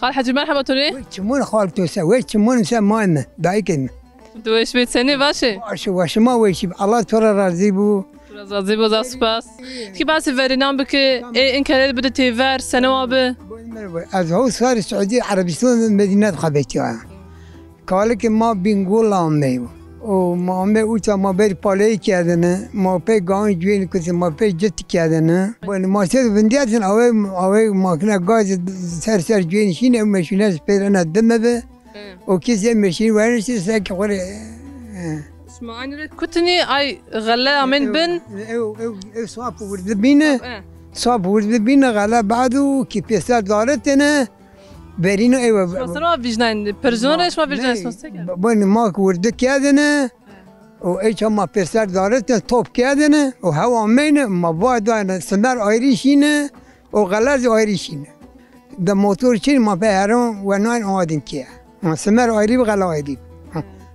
خال حجی مرحبا توری؟ چمون خال تو سوی چمون سه مانه دایکن دویش بیت سنی باشه؟ باشه ما ویشی الله تو را راضی بو راضی بود از سپاس کی باسی ورینام بکه این کاری بده تیور سنوا به از هو صار السعودية عربستان مدينة خبيتها كالك ما بنقول لهم وما ما اوتا ما بير بالي كادنا ما بي قان جوين كنت ما بي جت كادنا ما سيد بندياتن او ما كنا غاز سر جوين شين ما شناس بيرنا دمبه وكيس ماشين وين ساك وري اسمع انا كنتني اي غلا من بن صاب ورد بينا صاب ورد بينا غلا بعده كي بيسار دارتنا برينو ايوه مثلا فيجنان برزون ايش ما فيجنان اسمه بون ماك ورد كادنا وايش ما بيسار دارتنا توب كادنا وهوا مين ما بعد انا سمر ايريشينا وغلاز ايريشينا ده موتور شين ما بيرون وناين اودين كيا سمر ايري بغلا ايري